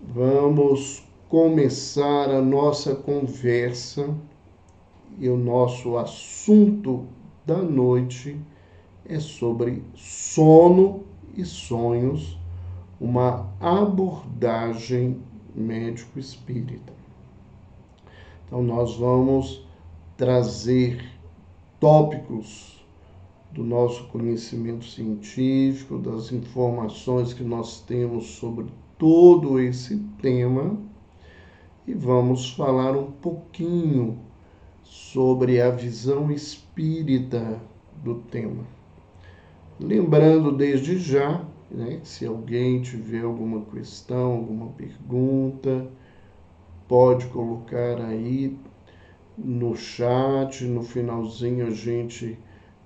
Vamos começar a nossa conversa e o nosso assunto da noite é sobre sono e sonhos, uma abordagem médico-espírita. Então, nós vamos trazer tópicos do nosso conhecimento científico, das informações que nós temos sobre todo esse tema e vamos falar um pouquinho sobre a visão espírita do tema. Lembrando desde já, se alguém tiver alguma questão, alguma pergunta, pode colocar aí no chat, no finalzinho a gente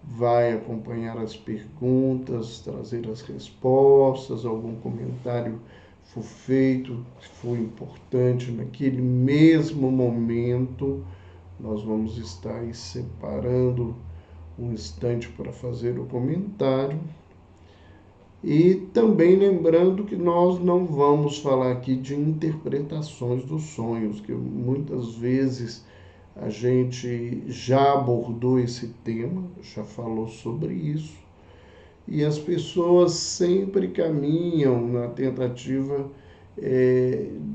vai acompanhar as perguntas, trazer as respostas, algum comentário for feito, que for importante naquele mesmo momento, nós vamos estar aí separando um instante para fazer o comentário. E também lembrando que nós não vamos falar aqui de interpretações dos sonhos, que muitas vezes a gente já abordou esse tema, já falou sobre isso, e as pessoas sempre caminham na tentativa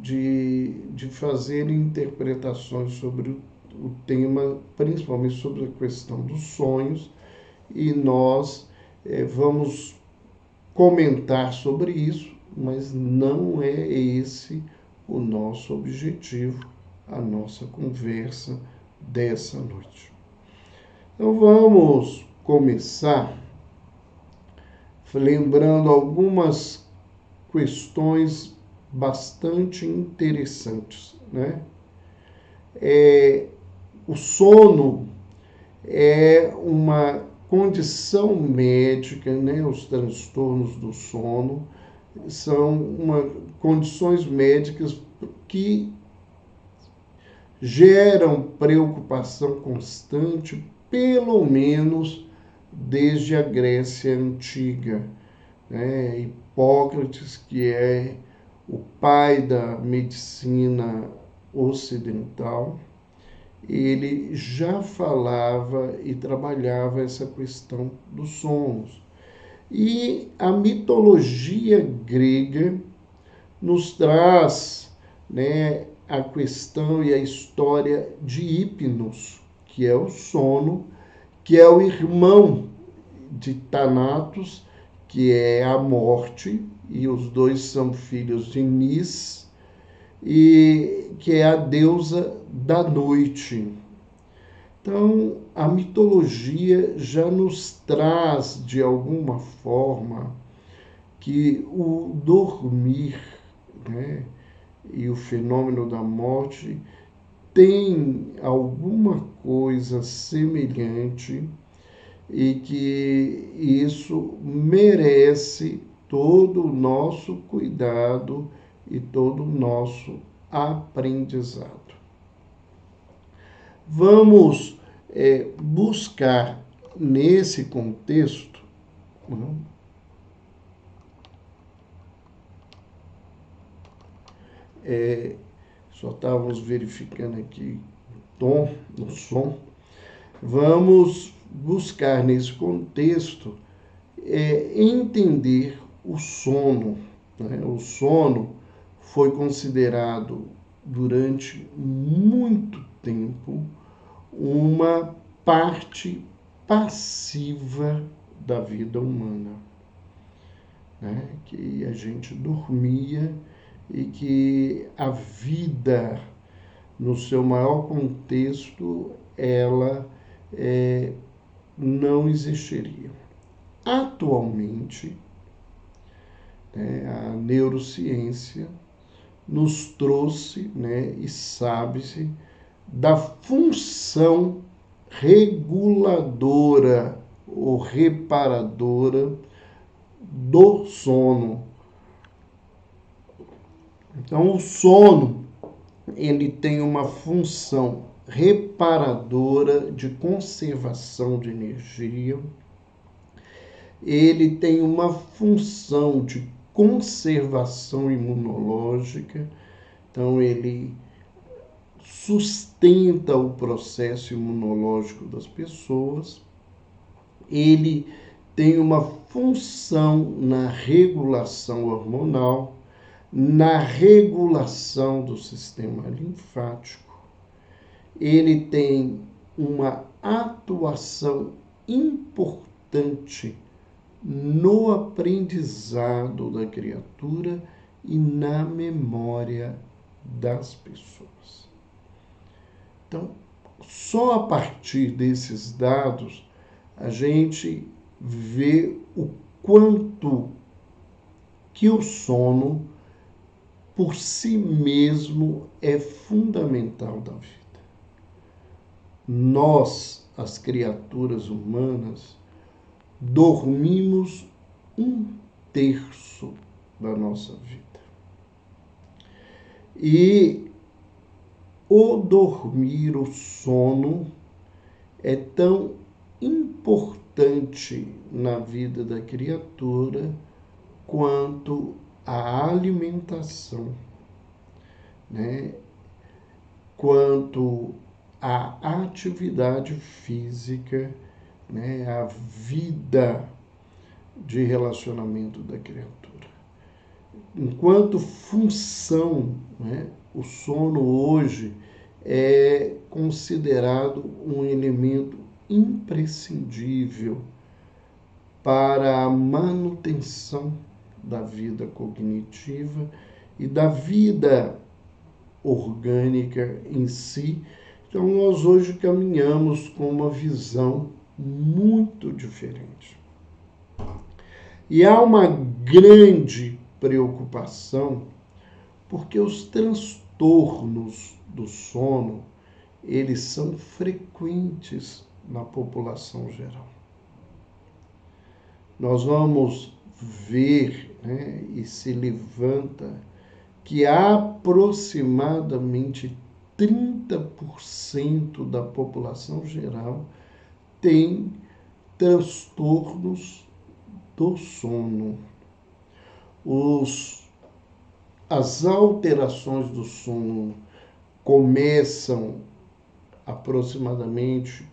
de fazer interpretações sobre o tema, principalmente sobre a questão dos sonhos, e nós vamos comentar sobre isso, mas não é esse o nosso objetivo, a nossa conversa dessa noite. Então vamos começar lembrando algumas questões bastante interessantes, né? O sono é uma condição médica, né? Os transtornos do sono são condições médicas que geram preocupação constante, pelo menos desde a Grécia Antiga. Hipócrates, que é o pai da medicina ocidental, ele já falava e trabalhava essa questão dos sonhos. E a mitologia grega nos traz, a questão e a história de Hipnos, que é o sono, que é o irmão de Thanatos, que é a morte, e os dois são filhos de Nis, e que é a deusa da noite. Então, a mitologia já nos traz, de alguma forma, que o dormir, e o fenômeno da morte tem alguma coisa semelhante e que isso merece todo o nosso cuidado e todo o nosso aprendizado. Vamos buscar nesse contexto, só estávamos verificando aqui o som, vamos buscar nesse contexto entender o sono. O sono foi considerado durante muito tempo uma parte passiva da vida humana, que a gente dormia e que a vida, no seu maior contexto, ela não existiria. Atualmente, a neurociência nos trouxe, e sabe-se da função reguladora ou reparadora do sono. Então, o sono, ele tem uma função reparadora de conservação de energia, ele tem uma função de conservação imunológica, então ele sustenta o processo imunológico das pessoas, ele tem uma função na regulação hormonal, na regulação do sistema linfático, ele tem uma atuação importante no aprendizado da criatura e na memória das pessoas. Então, só a partir desses dados a gente vê o quanto que o sono por si mesmo é fundamental da vida. Nós, as criaturas humanas, dormimos 1/3 da nossa vida. E o dormir, o sono, é tão importante na vida da criatura quanto a alimentação, né? Quanto a atividade física, né? A vida de relacionamento da criatura. Enquanto função, né? O sono hoje é considerado um elemento imprescindível para a manutenção da vida cognitiva e da vida orgânica em si. Então, nós hoje caminhamos com uma visão muito diferente. E há uma grande preocupação porque os transtornos do sono, eles são frequentes na população geral. Nós vamos ver, né, e se levanta que aproximadamente 30% da população geral tem transtornos do sono. As alterações do sono começam aproximadamente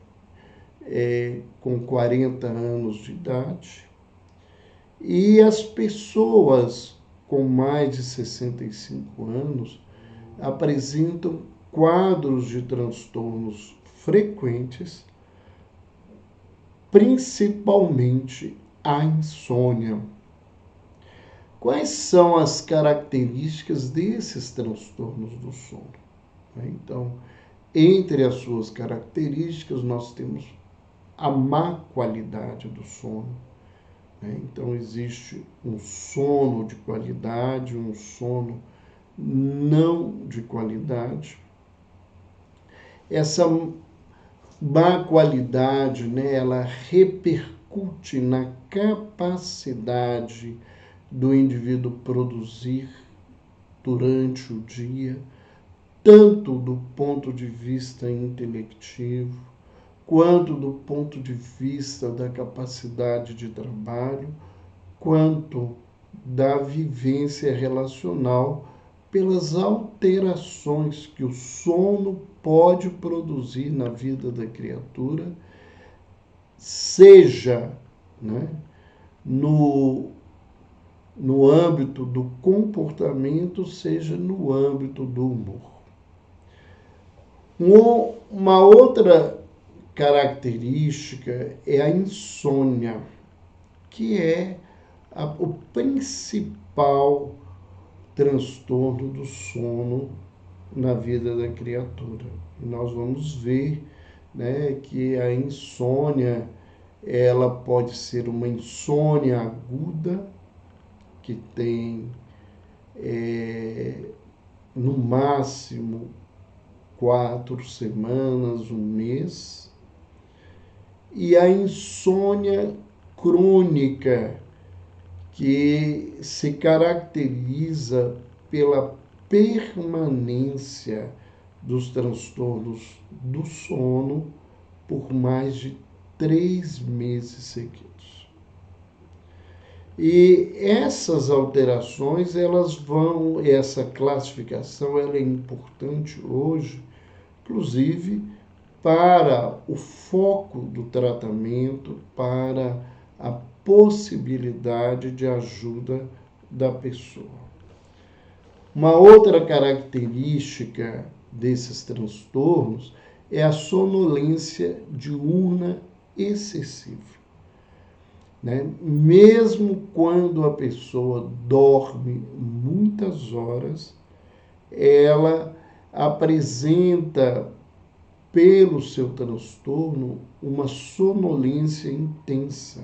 com 40 anos de idade, e as pessoas com mais de 65 anos apresentam quadros de transtornos frequentes, principalmente a insônia. Quais são as características desses transtornos do sono? Então, entre as suas características, nós temos a má qualidade do sono. Então, existe um sono de qualidade, um sono não de qualidade. Essa má qualidade, né, ela repercute na capacidade do indivíduo produzir durante o dia, tanto do ponto de vista intelectivo, quanto do ponto de vista da capacidade de trabalho, quanto da vivência relacional, pelas alterações que o sono pode produzir na vida da criatura, seja, né, no âmbito do comportamento, seja no âmbito do humor. Uma outra característica é a insônia, que é o principal transtorno do sono na vida da criatura. E nós vamos ver, né, que a insônia, ela pode ser uma insônia aguda, que tem no máximo 4 semanas, 1 mês, e a insônia crônica, que se caracteriza pela permanência dos transtornos do sono por mais de 3 meses seguidos. E essas alterações, essa classificação, ela é importante hoje, inclusive para o foco do tratamento, para a possibilidade de ajuda da pessoa. Uma outra característica desses transtornos é a sonolência diurna excessiva. Né? Mesmo quando a pessoa dorme muitas horas, ela apresenta, pelo seu transtorno, uma sonolência intensa.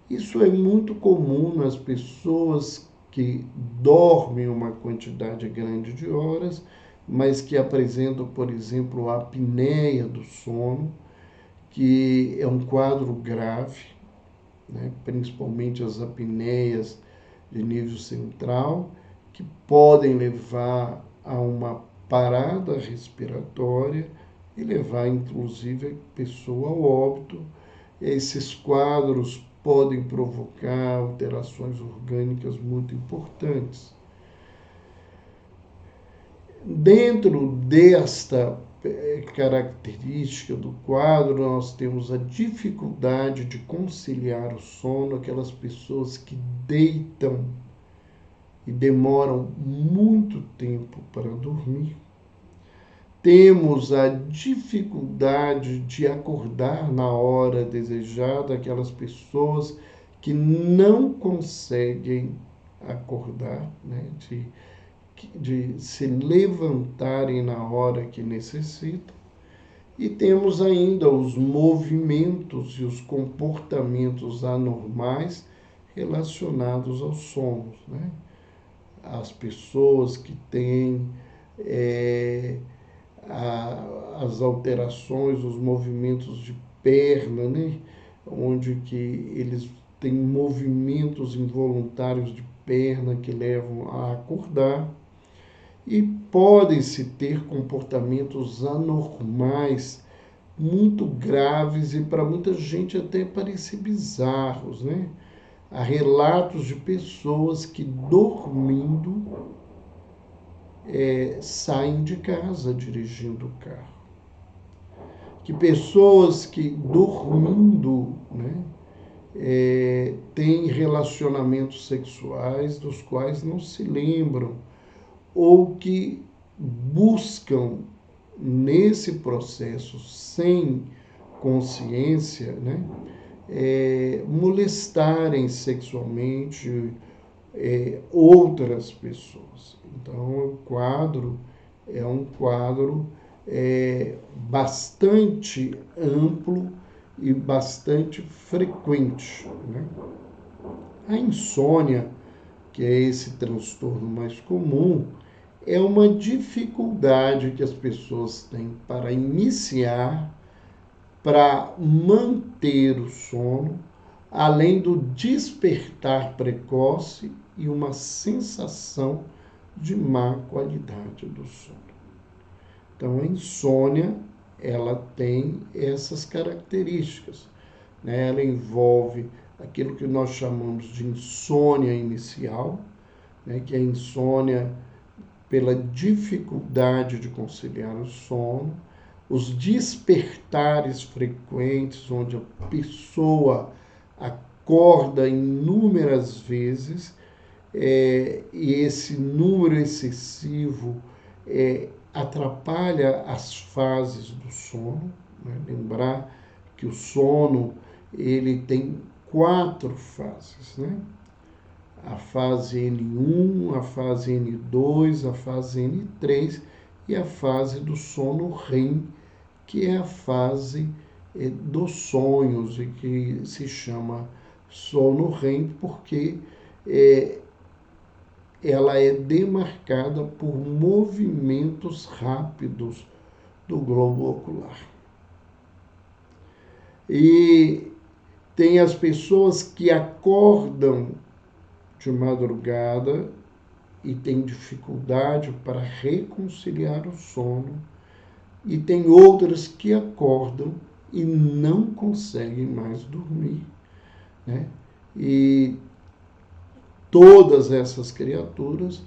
Isso é muito comum nas pessoas que dormem uma quantidade grande de horas, mas que apresentam, por exemplo, a apneia do sono, que é um quadro grave, né? Principalmente as apneias de nível central, que podem levar a uma parada respiratória e levar, inclusive, a pessoa ao óbito. Esses quadros podem provocar alterações orgânicas muito importantes. Dentro desta característica do quadro, nós temos a dificuldade de conciliar o sono, aquelas pessoas que deitam e demoram muito tempo para dormir. Temos a dificuldade de acordar na hora desejada, aquelas pessoas que não conseguem acordar, né? de se levantarem na hora que necessitam. E temos ainda os movimentos e os comportamentos anormais relacionados ao sono, né? As pessoas que têm as alterações, os movimentos de perna, né? Onde que eles têm movimentos involuntários de perna que levam a acordar. E podem-se ter comportamentos anormais muito graves e para muita gente até parecer bizarros, né? Há relatos de pessoas que dormindo saem de casa dirigindo o carro. Que pessoas que dormindo, né, têm relacionamentos sexuais dos quais não se lembram, ou que buscam nesse processo sem consciência, né, molestarem sexualmente outras pessoas. Então, o quadro é um quadro bastante amplo e bastante frequente, né? A insônia, que é esse transtorno mais comum, é uma dificuldade que as pessoas têm para iniciar, para manter o sono, além do despertar precoce e uma sensação de má qualidade do sono. Então, a insônia, ela tem essas características, né? Ela envolve aquilo que nós chamamos de insônia inicial, né? Que é a insônia pela dificuldade de conciliar o sono, os despertares frequentes, onde a pessoa acorda inúmeras vezes, e esse número excessivo atrapalha as fases do sono, né? Lembrar que o sono ele tem 4 fases, né? A fase N1, a fase N2, a fase N3 e a fase do sono REM, que é a fase dos sonhos e que se chama sono REM porque ela é demarcada por movimentos rápidos do globo ocular. E tem as pessoas que acordam de madrugada e têm dificuldade para reconciliar o sono, e tem outras que acordam e não conseguem mais dormir, né? E todas essas criaturas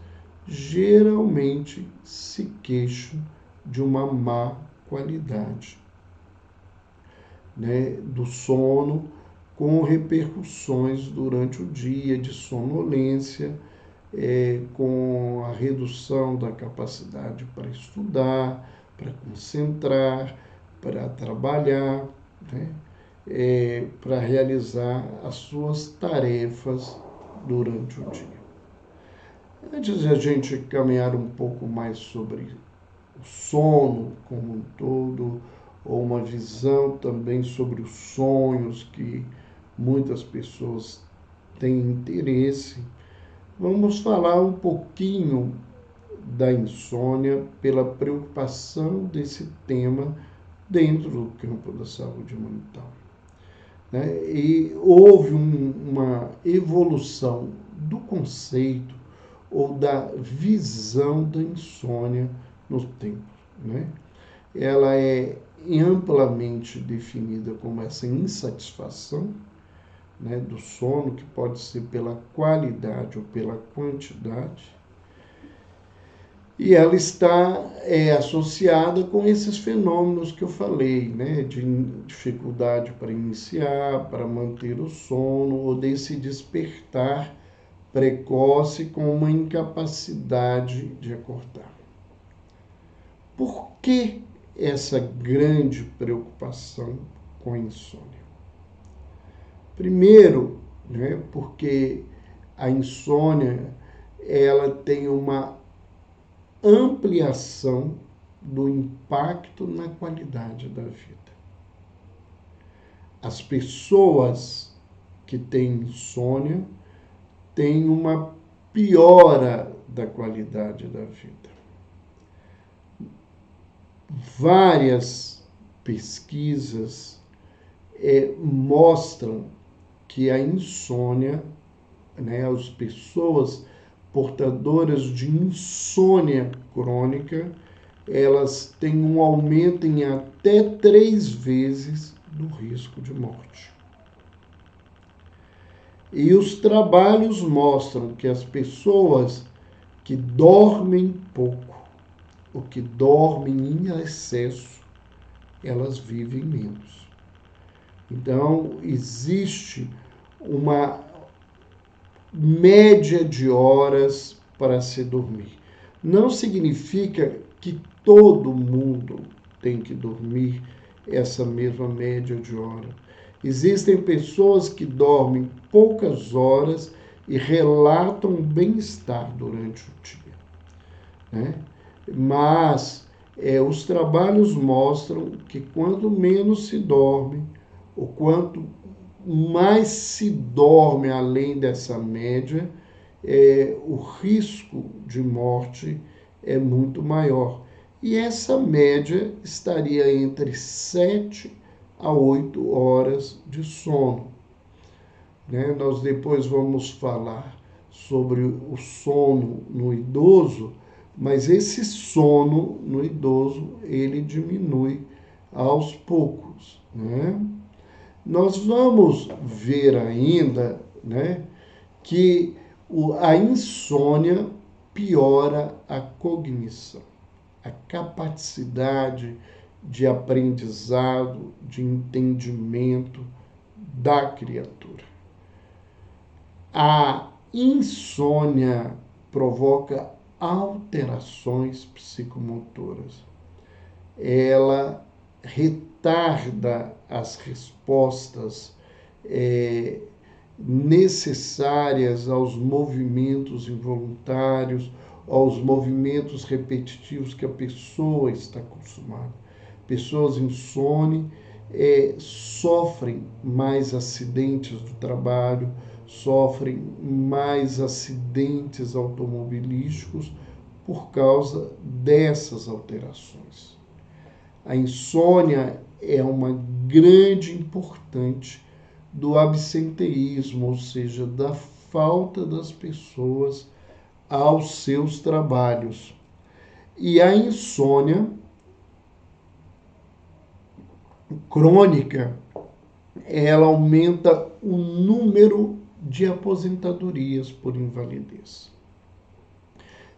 geralmente se queixam de uma má qualidade, né, do sono, com repercussões durante o dia de sonolência, com a redução da capacidade para estudar, para concentrar, para trabalhar, né, para realizar as suas tarefas durante o dia. Antes de a gente caminhar um pouco mais sobre o sono como um todo, ou uma visão também sobre os sonhos que muitas pessoas têm interesse, vamos falar um pouquinho da insônia pela preocupação desse tema dentro do campo da saúde mental, né? E houve uma evolução do conceito ou da visão da insônia no tempo, né? Ela é amplamente definida como essa insatisfação, né, do sono, que pode ser pela qualidade ou pela quantidade, e ela está associada com esses fenômenos que eu falei, né, de dificuldade para iniciar, para manter o sono, ou desse despertar precoce com uma incapacidade de acordar. Por que essa grande preocupação com a insônia? Primeiro, né, porque a insônia ela tem uma ampliação do impacto na qualidade da vida. As pessoas que têm insônia têm uma piora da qualidade da vida. Várias pesquisas mostram que a insônia, né, as pessoas portadoras de insônia crônica, elas têm um aumento em até 3 vezes do risco de morte. E os trabalhos mostram que as pessoas que dormem pouco, ou que dormem em excesso, elas vivem menos. Então, existe uma média de horas para se dormir. Não significa que todo mundo tem que dormir essa mesma média de horas. Existem pessoas que dormem poucas horas e relatam bem-estar durante o dia, né? Mas os trabalhos mostram que quanto menos se dorme, ou quanto mais se dorme além dessa média, o risco de morte é muito maior. E essa média estaria entre 7 a 8 horas de sono, né? Nós depois vamos falar sobre o sono no idoso, mas esse sono no idoso, ele diminui aos poucos, né? Nós vamos ver ainda, né, que a insônia piora a cognição, a capacidade de aprendizado, de entendimento da criatura. A insônia provoca alterações psicomotoras. Ela retarda as respostas necessárias aos movimentos involuntários, aos movimentos repetitivos que a pessoa está acostumada. Pessoas insone sofrem mais acidentes do trabalho, sofrem mais acidentes automobilísticos por causa dessas alterações. A insônia é uma grande importante do absenteísmo, ou seja, da falta das pessoas aos seus trabalhos. E a insônia crônica, ela aumenta o número de aposentadorias por invalidez.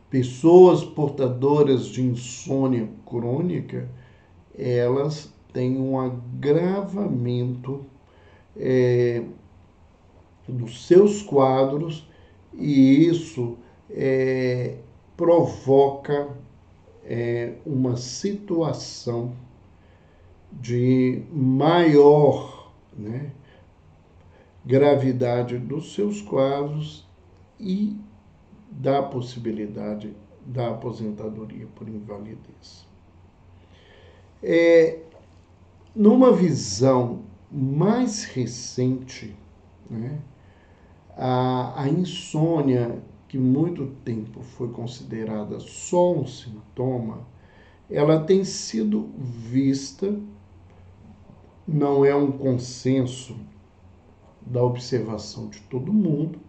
Pessoas portadoras de insônia crônica, elas têm um agravamento dos seus quadros, e isso provoca uma situação de maior, né, gravidade dos seus quadros e da possibilidade da aposentadoria por invalidez. Numa visão mais recente, né, a insônia, que muito tempo foi considerada só um sintoma, ela tem sido vista, não é um consenso da observação de todo mundo,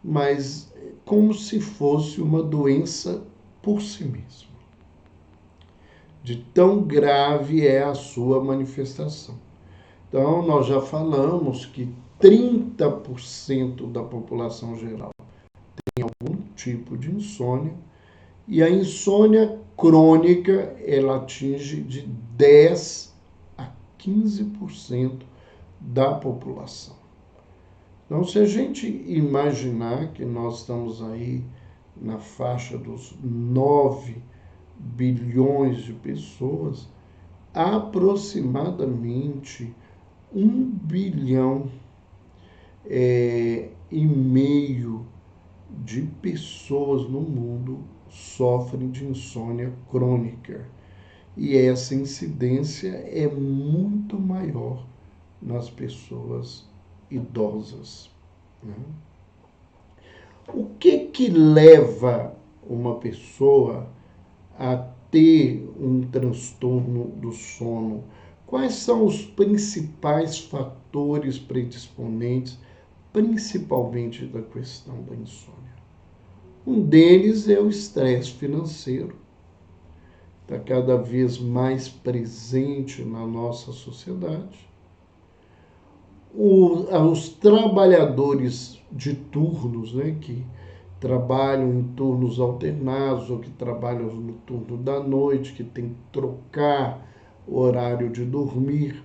mas como se fosse uma doença por si mesma. De tão grave é a sua manifestação. Então, nós já falamos que 30% da população geral tem algum tipo de insônia, e a insônia crônica, ela atinge de 10 a 15% da população. Então, se a gente imaginar que nós estamos aí na faixa dos 9 bilhões de pessoas, aproximadamente 1,5 bilhão de pessoas no mundo sofrem de insônia crônica. E essa incidência é muito maior nas pessoas idosas, né? O que leva uma pessoa a ter um transtorno do sono? Quais são os principais fatores predisponentes, principalmente da questão da insônia? Um deles é o estresse financeiro. Está cada vez mais presente na nossa sociedade. Os trabalhadores de turnos, né, que trabalham em turnos alternados ou que trabalham no turno da noite, que tem que trocar o horário de dormir,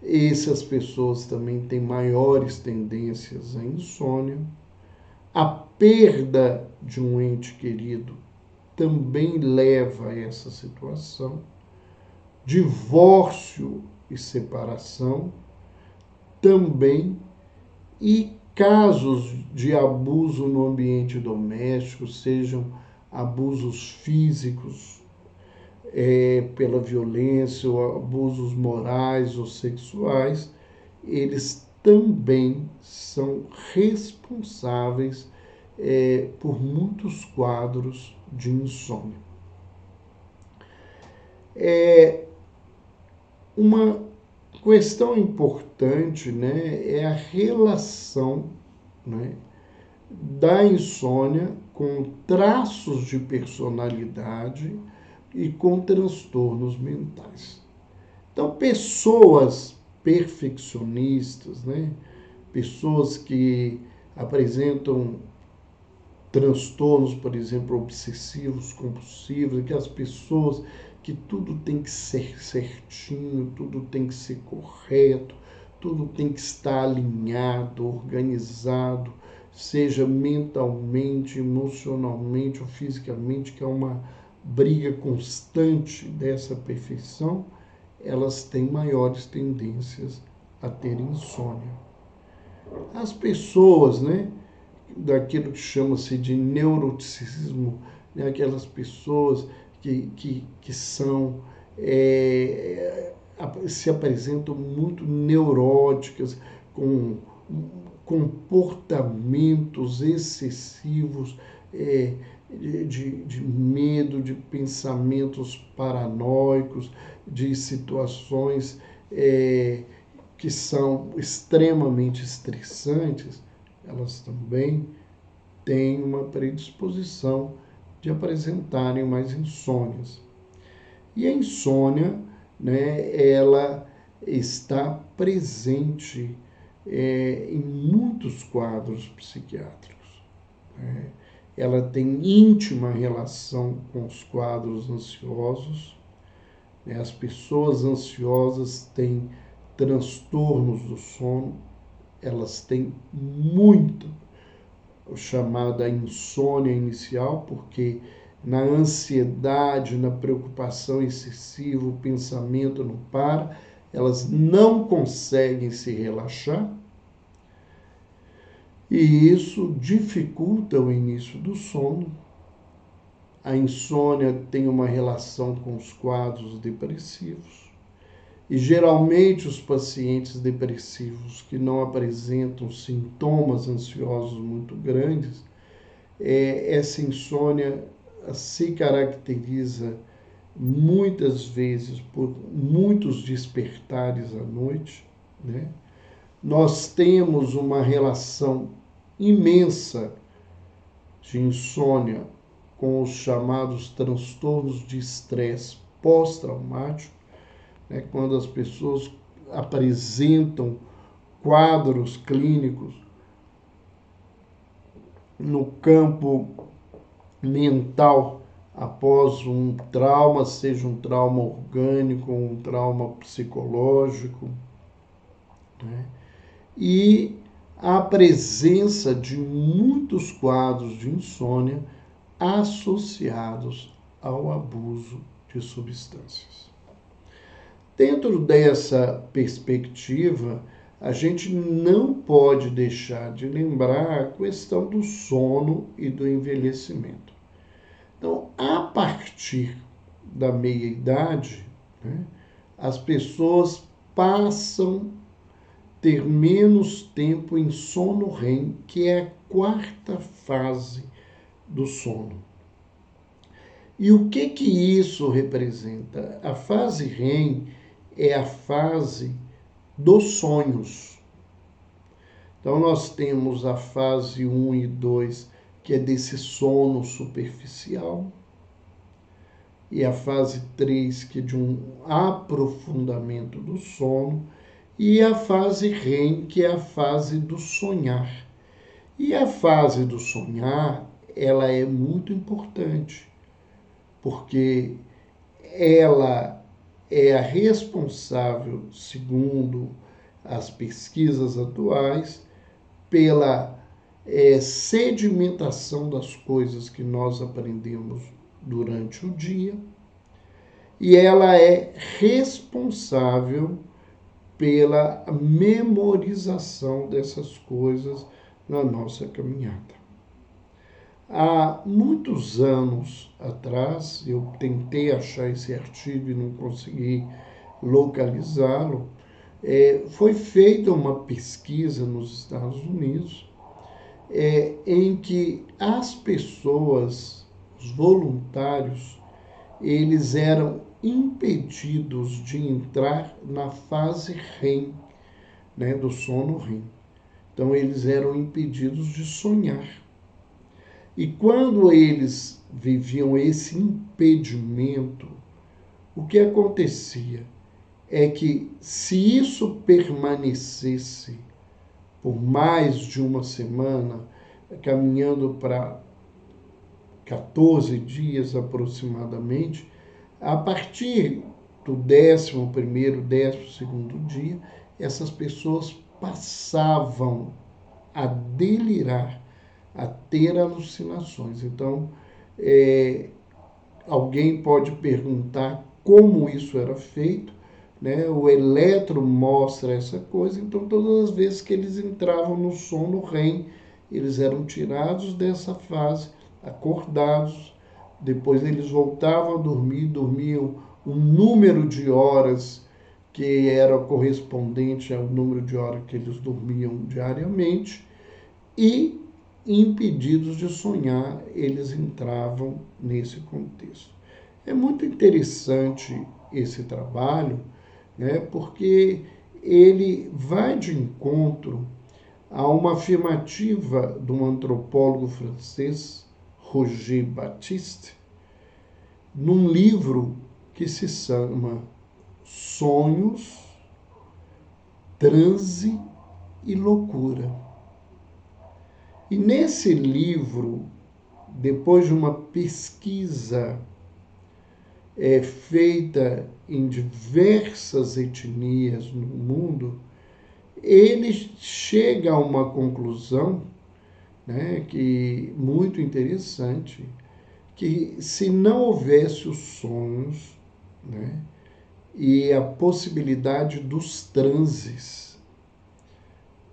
essas pessoas também têm maiores tendências à insônia. A perda de um ente querido também leva a essa situação. Divórcio e separação também, e casos de abuso no ambiente doméstico, sejam abusos físicos pela violência, ou abusos morais ou sexuais, eles também são responsáveis por muitos quadros de insônia. Uma questão importante, né, é a relação, né, da insônia com traços de personalidade e com transtornos mentais. Então, pessoas perfeccionistas, né, pessoas que apresentam transtornos, por exemplo, obsessivos, compulsivos, aquelas pessoas que tudo tem que ser certinho, tudo tem que ser correto, tudo tem que estar alinhado, organizado, seja mentalmente, emocionalmente ou fisicamente, que é uma briga constante dessa perfeição, elas têm maiores tendências a ter insônia. As pessoas, né, daquilo que chama-se de neuroticismo, né, aquelas pessoas que são, se apresentam muito neuróticas, com comportamentos excessivos, de medo, de pensamentos paranoicos, de situações que são extremamente estressantes, elas também têm uma predisposição de apresentarem mais insônias. E a insônia, né, ela está presente em muitos quadros psiquiátricos, né? Ela tem íntima relação com os quadros ansiosos, né? As pessoas ansiosas têm transtornos do sono, elas têm muito chamada insônia inicial, porque na ansiedade, na preocupação excessiva, o pensamento não para, elas não conseguem se relaxar, e isso dificulta o início do sono. A insônia tem uma relação com os quadros depressivos. E geralmente os pacientes depressivos que não apresentam sintomas ansiosos muito grandes, essa insônia se caracteriza muitas vezes por muitos despertares à noite, né? Nós temos uma relação imensa de insônia com os chamados transtornos de estresse pós-traumático, né? Quando as pessoas apresentam quadros clínicos no campo mental após um trauma, seja um trauma orgânico, um trauma psicológico, né? E a presença de muitos quadros de insônia associados ao abuso de substâncias. Dentro dessa perspectiva, a gente não pode deixar de lembrar a questão do sono e do envelhecimento. Então, a partir da meia-idade, né, as pessoas passam a ter menos tempo em sono REM, que é a quarta fase do sono. E o que isso representa? A fase REM é a fase dos sonhos. Então, nós temos a fase 1 e 2, que é desse sono superficial, e a fase 3, que é de um aprofundamento do sono, e a fase REM, que é a fase do sonhar. E a fase do sonhar, ela é muito importante, porque ela é a responsável, segundo as pesquisas atuais, pela sedimentação das coisas que nós aprendemos durante o dia, e ela é responsável pela memorização dessas coisas na nossa caminhada. Há muitos anos atrás, eu tentei achar esse artigo e não consegui localizá-lo, foi feita uma pesquisa nos Estados Unidos, em que as pessoas, os voluntários, eles eram impedidos de entrar na fase REM, né, do sono REM. Então, eles eram impedidos de sonhar. E quando eles viviam esse impedimento, o que acontecia é que, se isso permanecesse por mais de uma semana, caminhando para 14 dias aproximadamente, a partir do 11º, 12º dia, essas pessoas passavam a delirar, a ter alucinações. Então, alguém pode perguntar como isso era feito, né? O eletro mostra essa coisa, então todas as vezes que eles entravam no sono REM, eles eram tirados dessa fase, acordados, depois eles voltavam a dormir, dormiam um número de horas que era correspondente ao número de horas que eles dormiam diariamente, e impedidos de sonhar, eles entravam nesse contexto. É muito interessante esse trabalho, né, porque ele vai de encontro a uma afirmativa de um antropólogo francês, Roger Baptiste, num livro que se chama Sonhos, Transe e loucura. E nesse livro, depois de uma pesquisa feita em diversas etnias no mundo, ele chega a uma conclusão, né, que muito interessante, que se não houvesse os sonhos, né, e a possibilidade dos transes,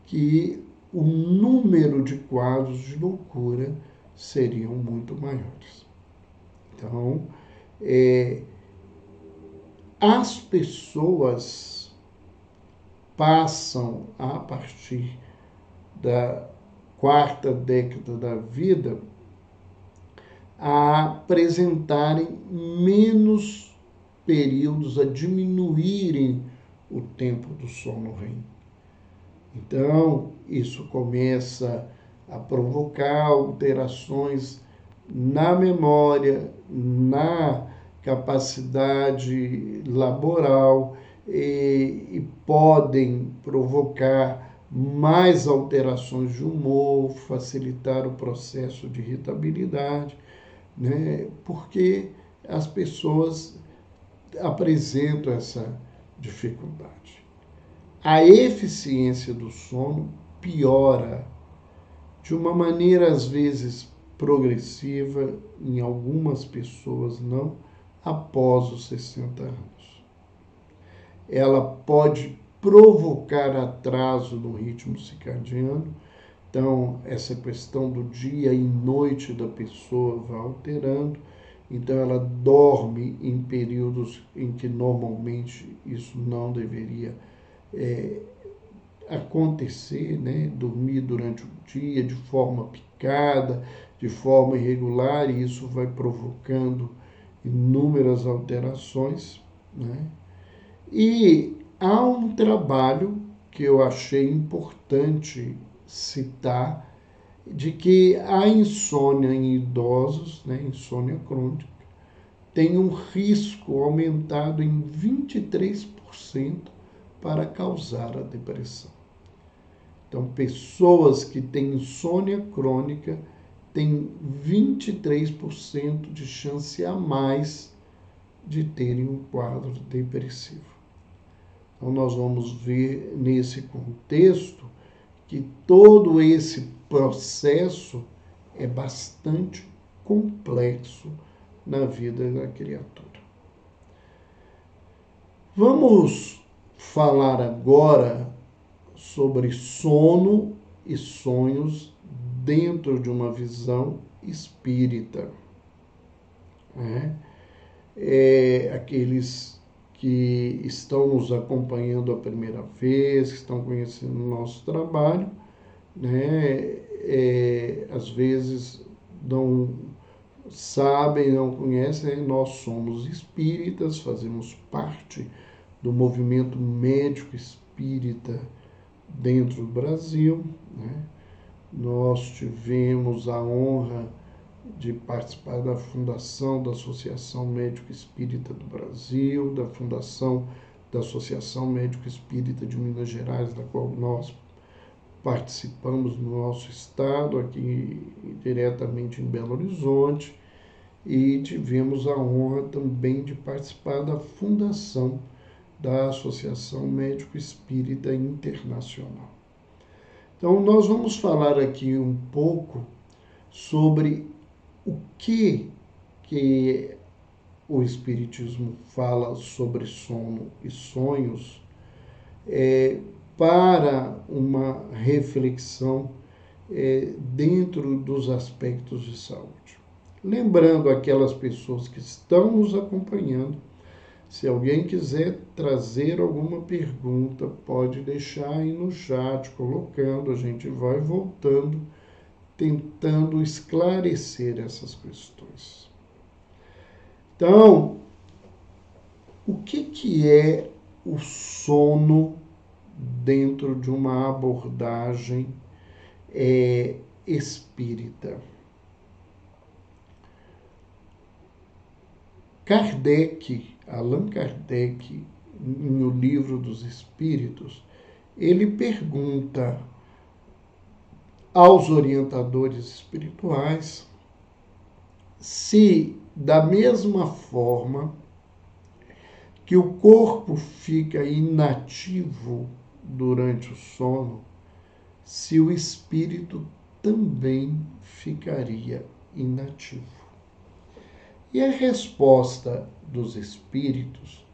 que o número de quadros de loucura seriam muito maiores. Então, as pessoas passam, a partir da quarta década da vida, a apresentarem menos períodos, a diminuírem o tempo do sono REM. Então, isso começa a provocar alterações na memória, na capacidade laboral e podem provocar mais alterações de humor, facilitar o processo de irritabilidade, né? Porque as pessoas apresentam essa dificuldade. A eficiência do sono piora de uma maneira, às vezes, progressiva, em algumas pessoas não, após os 60 anos. Ela pode provocar atraso no ritmo circadiano, então essa questão do dia e noite da pessoa vai alterando, então ela dorme em períodos em que normalmente isso não deveria acontecer, né? Dormir durante o dia de forma picada, de forma irregular, e isso vai provocando inúmeras alterações, né? E há um trabalho que eu achei importante citar, de que a insônia em idosos, né, insônia crônica, tem um risco aumentado em 23% para causar a depressão. Então, pessoas que têm insônia crônica têm 23% de chance a mais de terem um quadro depressivo. Então, nós vamos ver nesse contexto que todo esse processo é bastante complexo na vida da criatura. Vamos falar agora sobre sono e sonhos dentro de uma visão espírita. Né? Aqueles que estão nos acompanhando a primeira vez, que estão conhecendo o nosso trabalho, né? Às vezes não sabem, não conhecem, nós somos espíritas, fazemos parte do movimento médico espírita dentro do Brasil, né? Nós tivemos a honra de participar da fundação da Associação Médico Espírita do Brasil, da fundação da Associação Médico Espírita de Minas Gerais, da qual nós participamos no nosso estado, aqui diretamente em Belo Horizonte, e tivemos a honra também de participar da fundação da Associação Médico Espírita Internacional. Então, nós vamos falar aqui um pouco sobre o que o Espiritismo fala sobre sono e sonhos, para uma reflexão dentro dos aspectos de saúde. Lembrando aquelas pessoas que estão nos acompanhando, se alguém quiser trazer alguma pergunta, pode deixar aí no chat, colocando, a gente vai voltando, tentando esclarecer essas questões. Então, o que é o sono dentro de uma abordagem espírita? Kardec, Allan Kardec, no Livro dos Espíritos, ele pergunta aos orientadores espirituais se, da mesma forma que o corpo fica inativo durante o sono, se o espírito também ficaria inativo. E a resposta dos espíritos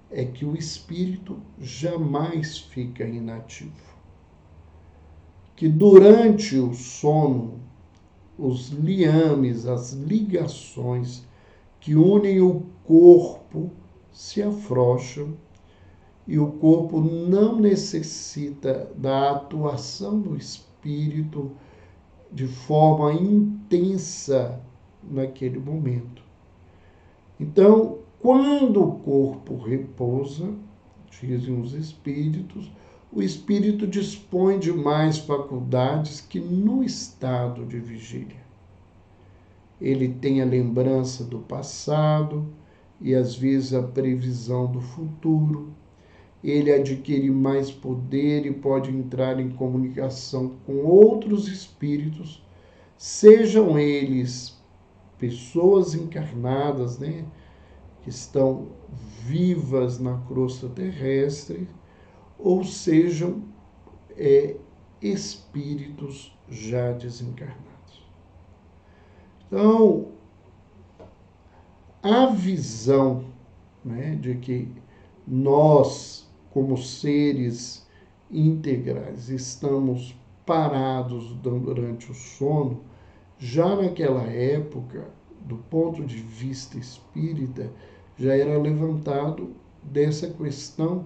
é que o espírito jamais fica inativo. Que durante o sono, os liames, as ligações que unem o corpo se afrouxam e o corpo não necessita da atuação do espírito de forma intensa naquele momento. Então, quando o corpo repousa, dizem os espíritos, o espírito dispõe de mais faculdades que no estado de vigília. Ele tem a lembrança do passado e às vezes a previsão do futuro. Ele adquire mais poder e pode entrar em comunicação com outros espíritos, sejam eles pessoas encarnadas, que estão vivas na crosta terrestre, ou sejam espíritos já desencarnados. Então, a visão de que nós, como seres integrais, estamos parados durante o sono, já naquela época, do ponto de vista espírita, já era levantado dessa questão,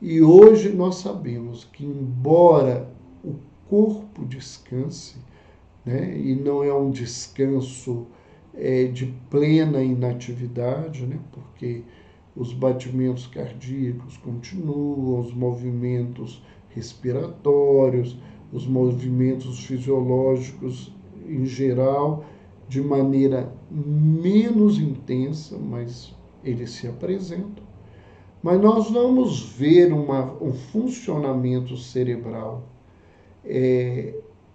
e hoje nós sabemos que, embora o corpo descanse, e não é um descanso de plena inatividade, porque os batimentos cardíacos continuam, os movimentos respiratórios, os movimentos fisiológicos em geral, de maneira menos intensa, mas eles se apresentam. Mas nós vamos ver um funcionamento cerebral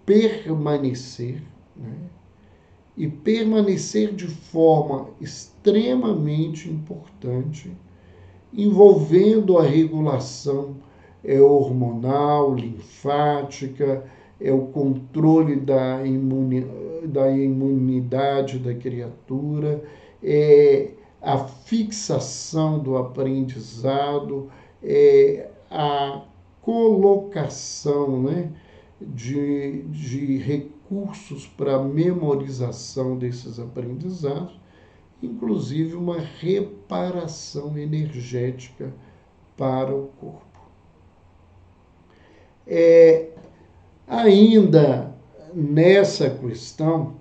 permanecer, e permanecer de forma extremamente importante, envolvendo a regulação hormonal, linfática, o controle da imunidade da criatura, a fixação do aprendizado, a colocação de recursos para a memorização desses aprendizados, inclusive uma reparação energética para o corpo. Ainda nessa questão,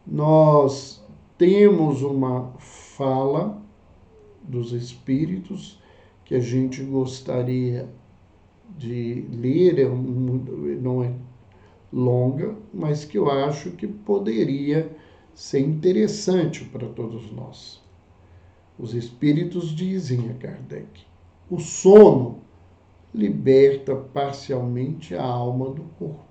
nós temos uma fala dos espíritos que a gente gostaria de ler, não é longa, mas que eu acho que poderia ser interessante para todos nós. Os espíritos dizem a Kardec: o sono liberta parcialmente a alma do corpo.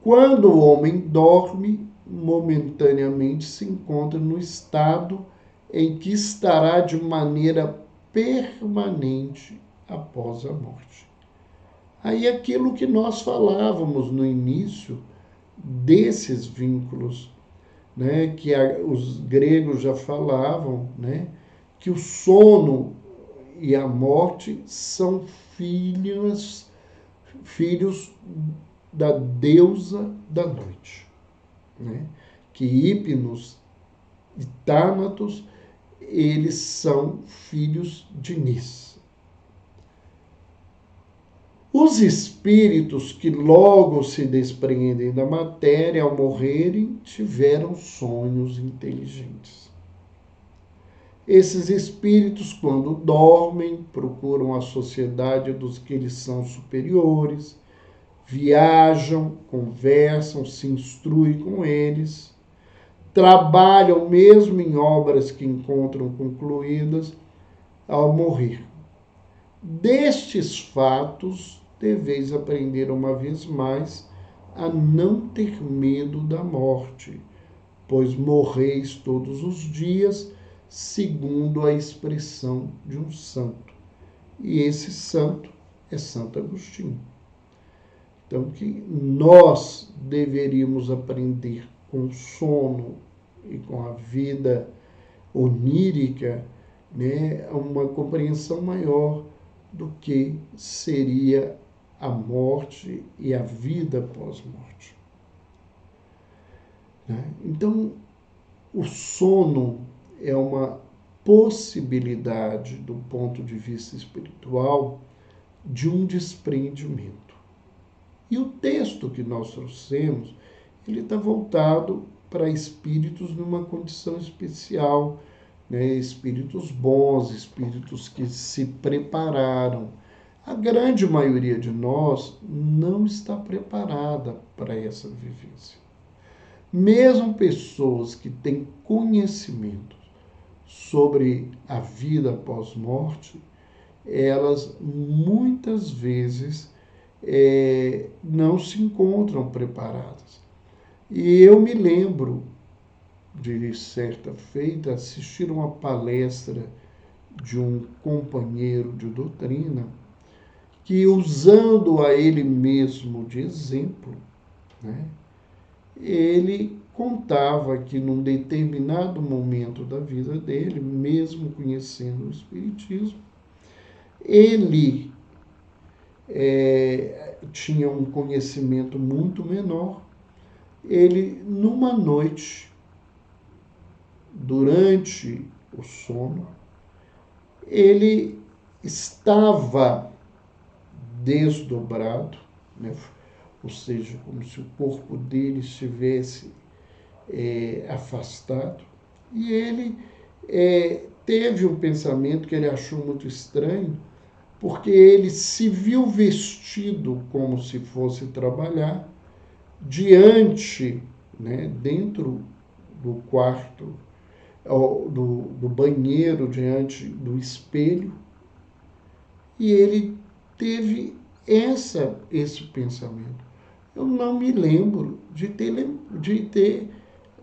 Quando o homem dorme, momentaneamente se encontra no estado em que estará de maneira permanente após a morte. Aí aquilo que nós falávamos no início desses vínculos, que os gregos já falavam, que o sono e a morte são filhos da deusa da noite, que Hipnos e Thanatos, eles são filhos de Nis. Os espíritos que logo se despreendem da matéria ao morrerem tiveram sonhos inteligentes. Esses espíritos, quando dormem, procuram a sociedade dos que lhes são superiores, viajam, conversam, se instruem com eles, trabalham mesmo em obras que encontram concluídas ao morrer. Destes fatos, deveis aprender uma vez mais a não ter medo da morte, pois morreis todos os dias, segundo a expressão de um santo. E esse santo é Santo Agostinho. Então, que nós deveríamos aprender com o sono e com a vida onírica, né, uma compreensão maior do que seria a morte e a vida pós-morte. Né? Então, o sono é uma possibilidade, do ponto de vista espiritual, de um desprendimento. E o texto que nós trouxemos, ele está voltado para espíritos numa condição especial, né? Espíritos bons, espíritos que se prepararam. A grande maioria de nós não está preparada para essa vivência. Mesmo pessoas que têm conhecimento sobre a vida pós-morte, elas muitas vezes não se encontram preparadas. E eu me lembro de certa feita assistir uma palestra de um companheiro de doutrina que, usando a ele mesmo de exemplo, né, ele contava que num determinado momento da vida dele, mesmo conhecendo o Espiritismo, ele tinha um conhecimento muito menor. Ele, numa noite, durante o sono, ele estava desdobrado, né? Ou seja, como se o corpo dele estivesse afastado, e ele teve um pensamento que ele achou muito estranho, porque ele se viu vestido como se fosse trabalhar diante, né, dentro do quarto, do banheiro, diante do espelho, e ele teve esse pensamento. Eu não me lembro de ter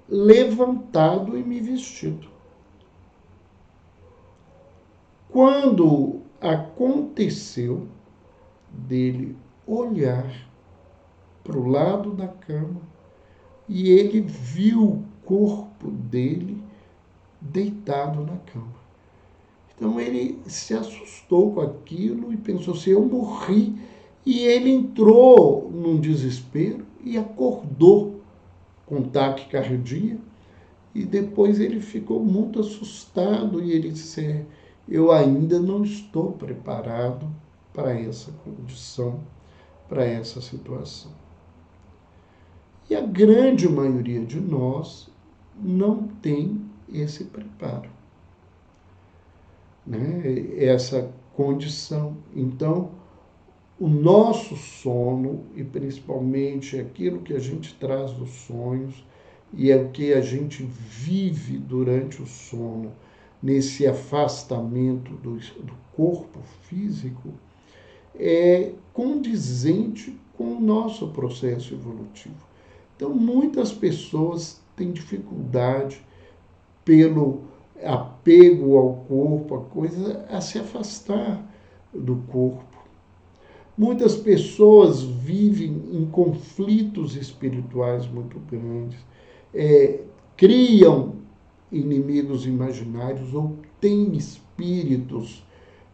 levantado e me vestido. Quando aconteceu dele olhar para o lado da cama e ele viu o corpo dele deitado na cama. Então ele se assustou com aquilo e pensou assim, eu morri. E ele entrou num desespero e acordou com taquicardia. E depois ele ficou muito assustado e ele disse, eu ainda não estou preparado para essa condição, para essa situação. E a grande maioria de nós não tem esse preparo, né? Essa condição. Então, o nosso sono, e principalmente aquilo que a gente traz dos sonhos, e é o que a gente vive durante o sono, nesse afastamento do corpo físico, é condizente com o nosso processo evolutivo. Então, muitas pessoas têm dificuldade, pelo apego ao corpo, a coisa, a se afastar do corpo. Muitas pessoas vivem em conflitos espirituais muito grandes, criam inimigos imaginários ou têm espíritos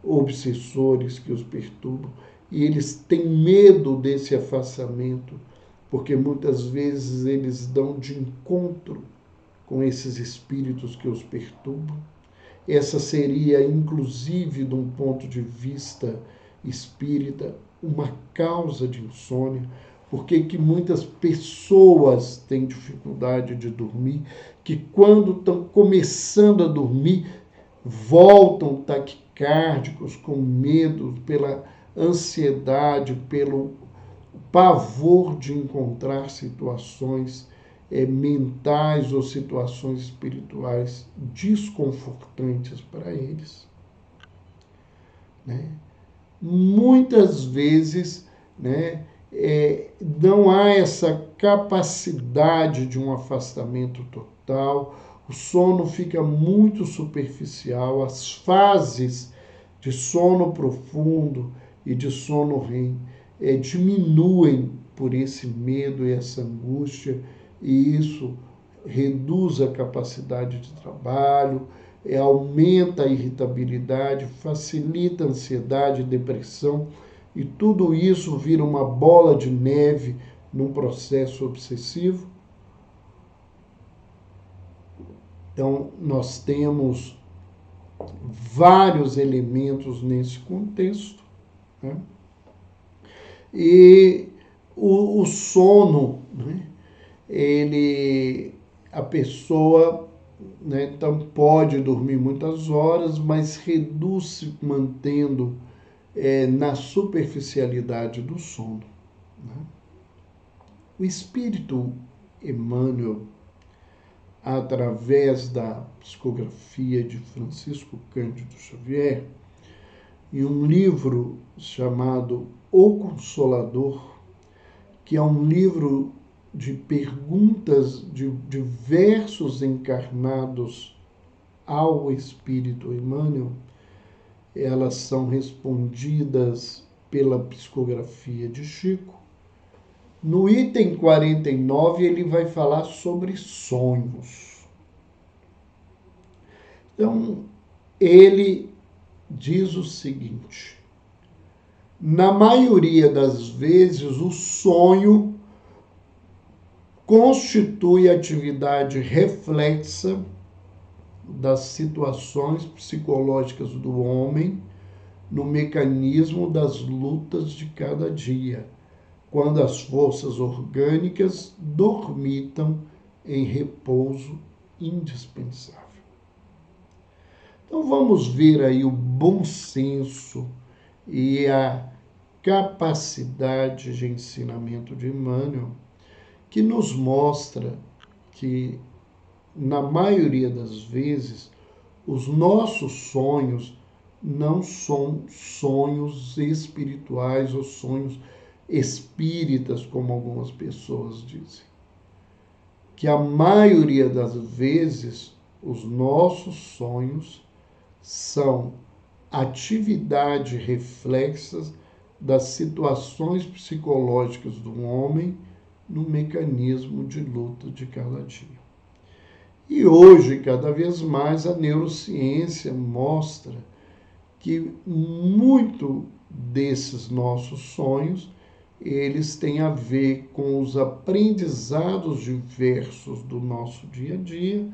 obsessores que os perturbam, e eles têm medo desse afastamento, porque muitas vezes eles dão de encontro com esses espíritos que os perturbam. Essa seria, inclusive, de um ponto de vista espírita, uma causa de insônia. Porque que muitas pessoas têm dificuldade de dormir, que quando estão começando a dormir, voltam taquicárdicos, com medo, pela ansiedade, pelo pavor de encontrar situações mentais ou situações espirituais desconfortantes para eles, né? muitas vezes, né, não há essa capacidade de um afastamento total, o sono fica muito superficial, as fases de sono profundo e de sono REM diminuem por esse medo e essa angústia, e isso reduz a capacidade de trabalho, aumenta a irritabilidade, facilita a ansiedade, depressão, e tudo isso vira uma bola de neve num processo obsessivo. Então, nós temos vários elementos nesse contexto, né? E o sono, né? A pessoa, né, então pode dormir muitas horas, mas reduz-se mantendo na superficialidade do sono, né? O espírito Emmanuel, através da psicografia de Francisco Cândido Xavier, em um livro chamado O Consolador, que é um livro de perguntas de diversos encarnados ao Espírito Emmanuel, elas são respondidas pela psicografia de Chico. No item 49, ele vai falar sobre sonhos. Então, ele diz o seguinte: na maioria das vezes, o sonho constitui atividade reflexa das situações psicológicas do homem no mecanismo das lutas de cada dia, quando as forças orgânicas dormitam em repouso indispensável. Então vamos ver aí o bom senso e a capacidade de ensinamento de Emmanuel, que nos mostra que, na maioria das vezes, os nossos sonhos não são sonhos espirituais ou sonhos espíritas, como algumas pessoas dizem. Que a maioria das vezes os nossos sonhos são atividade reflexas das situações psicológicas do homem no mecanismo de luta de cada dia. E hoje, cada vez mais, a neurociência mostra que muito desses nossos sonhos, eles têm a ver com os aprendizados diversos do nosso dia a dia,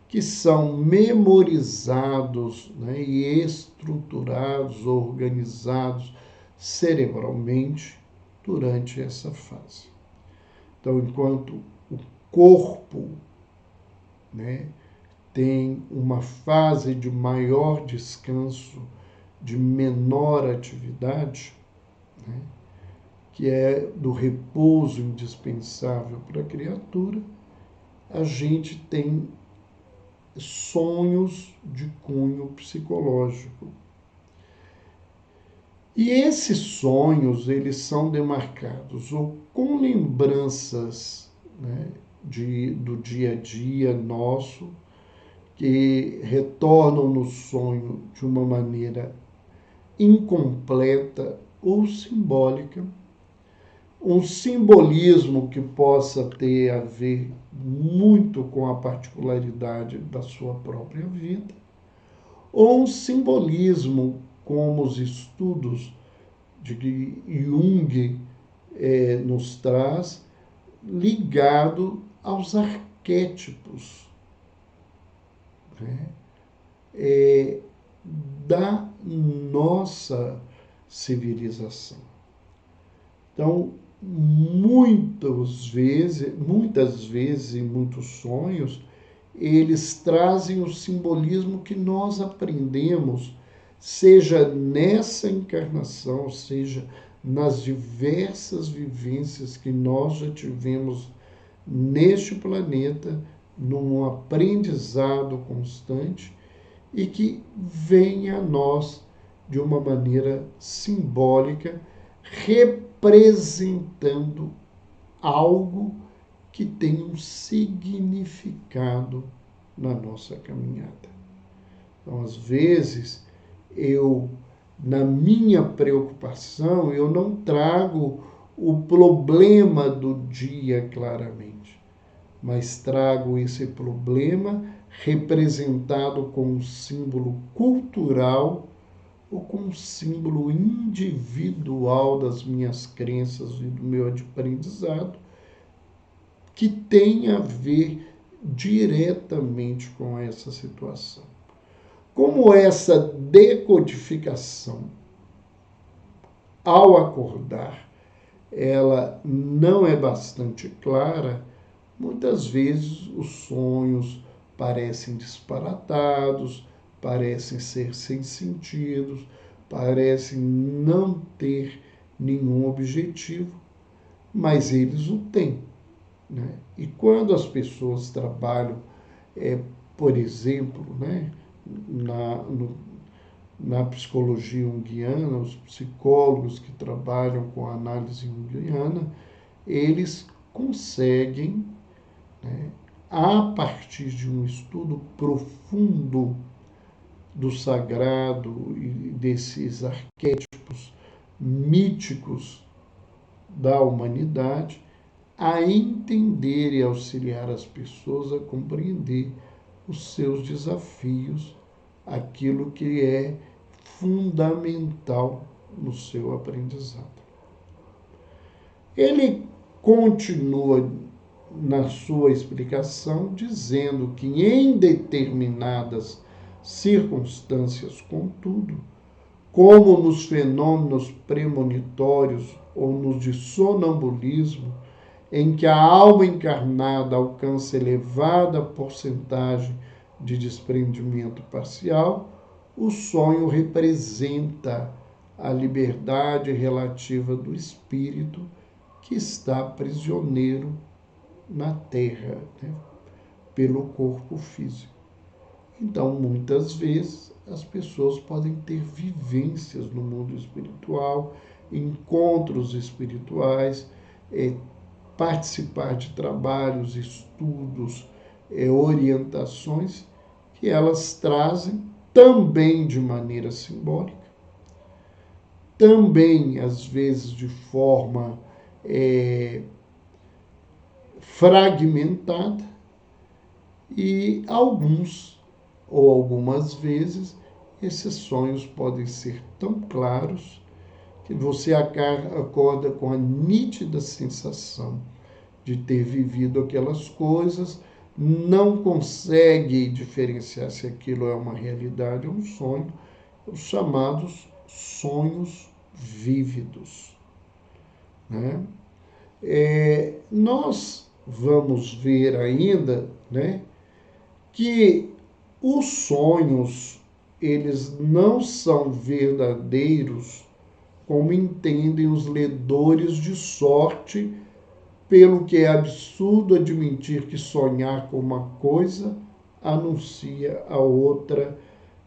que são memorizados, né, e estruturados, organizados cerebralmente durante essa fase. Então, enquanto o corpo, né, tem uma fase de maior descanso, de menor atividade, né, que é do repouso indispensável para a criatura, a gente tem sonhos de cunho psicológico. E esses sonhos, eles são demarcados ou com lembranças, né, do dia a dia nosso, que retornam no sonho de uma maneira incompleta ou simbólica, um simbolismo que possa ter a ver muito com a particularidade da sua própria vida, ou um simbolismo como os estudos de Jung nos traz, ligado aos arquétipos, né, da nossa civilização. Então, muitas vezes, em muitos sonhos, eles trazem o simbolismo que nós aprendemos, seja nessa encarnação, seja nas diversas vivências que nós já tivemos neste planeta, num aprendizado constante, e que vem a nós de uma maneira simbólica, representando algo que tem um significado na nossa caminhada. Então, às vezes, na minha preocupação, eu não trago o problema do dia claramente, mas trago esse problema representado com um símbolo cultural ou com um símbolo individual das minhas crenças e do meu aprendizado, que tem a ver diretamente com essa situação. Como essa decodificação, ao acordar, ela não é bastante clara, muitas vezes os sonhos parecem disparatados, parecem ser sem sentido, parecem não ter nenhum objetivo, mas eles o têm, né? E quando as pessoas trabalham, por exemplo, né, na psicologia junguiana, os psicólogos que trabalham com a análise junguiana, eles conseguem, né, a partir de um estudo profundo do sagrado e desses arquétipos míticos da humanidade, a entender e auxiliar as pessoas a compreender os seus desafios, aquilo que é fundamental no seu aprendizado. Ele continua na sua explicação dizendo que em determinadas circunstâncias, contudo, como nos fenômenos premonitórios ou nos de sonambulismo, em que a alma encarnada alcança elevada porcentagem de desprendimento parcial, o sonho representa a liberdade relativa do espírito que está prisioneiro na Terra, né, pelo corpo físico. Então, muitas vezes, as pessoas podem ter vivências no mundo espiritual, encontros espirituais, participar de trabalhos, estudos, orientações que elas trazem também de maneira simbólica, também às vezes de forma fragmentada, e alguns ou algumas vezes esses sonhos podem ser tão claros que você acorda com a nítida sensação de ter vivido aquelas coisas, não consegue diferenciar se aquilo é uma realidade ou um sonho, os chamados sonhos vívidos, né? Nós vamos ver ainda, né, que os sonhos, eles não são verdadeiros como entendem os ledores de sorte, pelo que é absurdo admitir que sonhar com uma coisa anuncia a outra,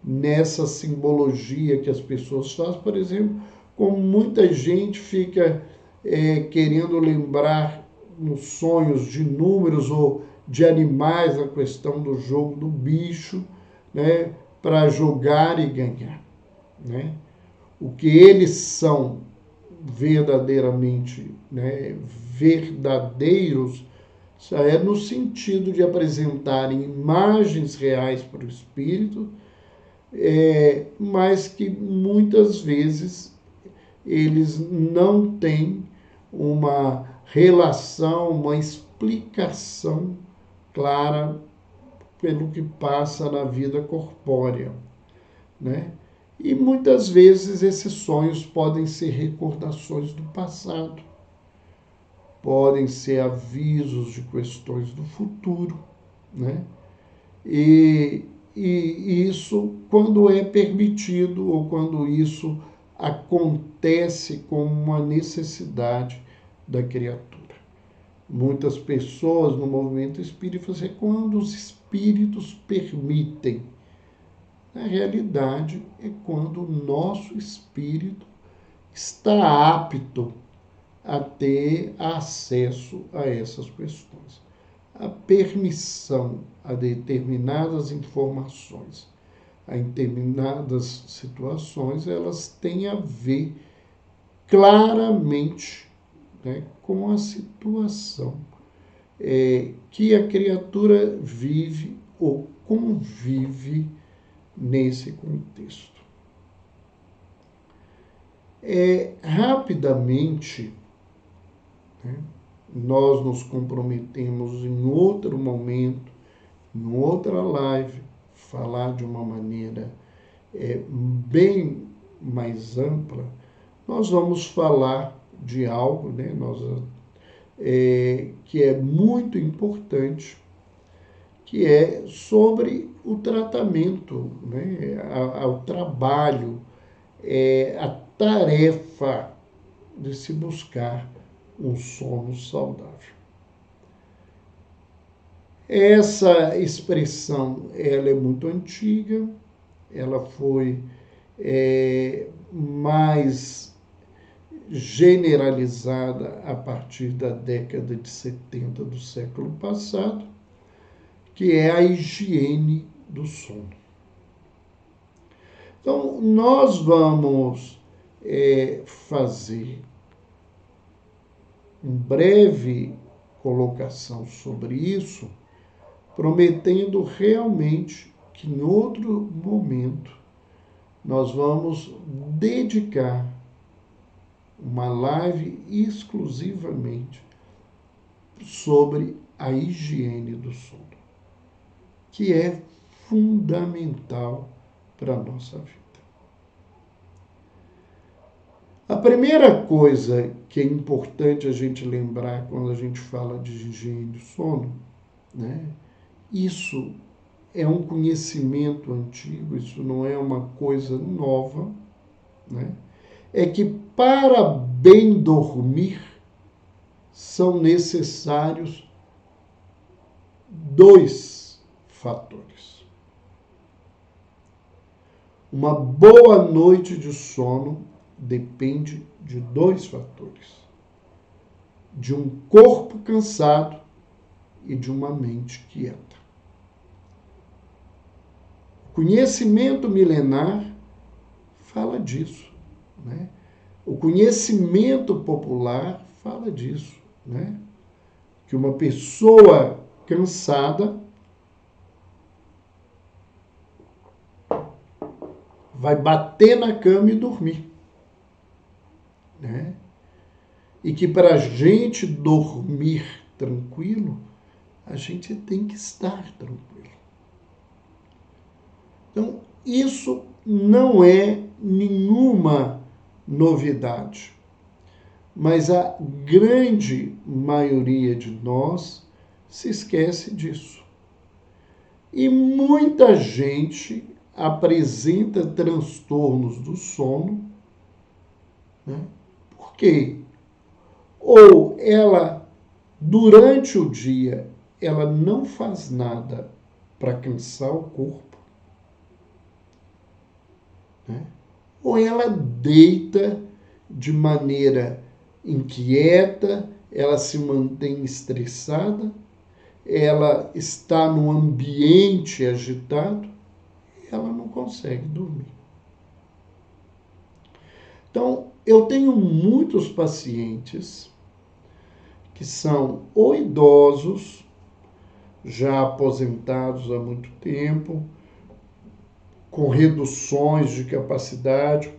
nessa simbologia que as pessoas fazem. Por exemplo, como muita gente fica querendo lembrar nos sonhos de números ou de animais, a questão do jogo do bicho, né, para jogar e ganhar, né? O que eles são verdadeiramente, né, verdadeiros, é no sentido de apresentarem imagens reais para o espírito, mas que muitas vezes eles não têm uma relação, uma explicação clara pelo que passa na vida corpórea, né? E muitas vezes esses sonhos podem ser recordações do passado, podem ser avisos de questões do futuro, né? E isso, quando é permitido ou quando isso acontece como uma necessidade da criatura. Muitas pessoas no movimento espírita falam assim, quando os espíritos permitem. Na realidade, é quando o nosso espírito está apto a ter acesso a essas questões. A permissão a determinadas informações, a determinadas situações, elas têm a ver claramente, né, com a situação que a criatura vive ou convive nesse contexto. Rapidamente, né, nós nos comprometemos em outro momento, em outra live, falar de uma maneira bem mais ampla. Nós vamos falar de algo, né, que é muito importante, que é sobre o tratamento, né, o trabalho, a tarefa de se buscar um sono saudável. Essa expressão, ela é muito antiga, ela foi mais generalizada a partir da década de 70 do século passado, que é a higiene do sono. Então, nós vamos fazer uma breve colocação sobre isso, prometendo realmente que em outro momento nós vamos dedicar uma live exclusivamente sobre a higiene do sono, que é fundamental para a nossa vida. A primeira coisa que é importante a gente lembrar quando a gente fala de higiene do sono, né? Isso é um conhecimento antigo, isso não é uma coisa nova, né? É que para bem dormir são necessários 2 fatores. Uma boa noite de sono depende de 2 fatores: de um corpo cansado e de uma mente quieta. O conhecimento milenar fala disso, né? O conhecimento popular fala disso, né? Que uma pessoa cansada vai bater na cama e dormir, né? E que para a gente dormir tranquilo, a gente tem que estar tranquilo. Então, isso não é nenhuma novidade, mas a grande maioria de nós se esquece disso. E muita gente apresenta transtornos do sono, né? Por quê? Ou ela, durante o dia, ela não faz nada para cansar o corpo, né? Ou ela deita de maneira inquieta, ela se mantém estressada, ela está num ambiente agitado e ela não consegue dormir. Então, eu tenho muitos pacientes que são ou idosos, já aposentados há muito tempo, com reduções de capacidade,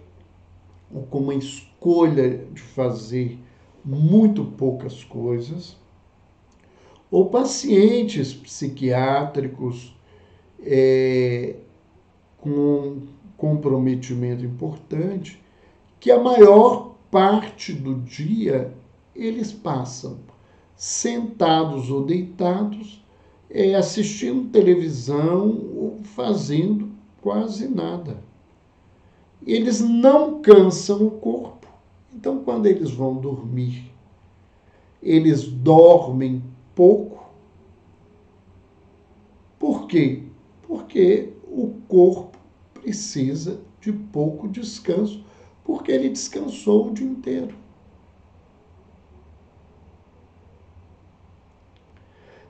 ou com uma escolha de fazer muito poucas coisas, ou pacientes psiquiátricos com comprometimento importante, que a maior parte do dia eles passam sentados ou deitados, assistindo televisão ou fazendo quase nada. Eles não cansam o corpo. Então, quando eles vão dormir, eles dormem pouco. Por quê? Porque o corpo precisa de pouco descanso, porque ele descansou o dia inteiro.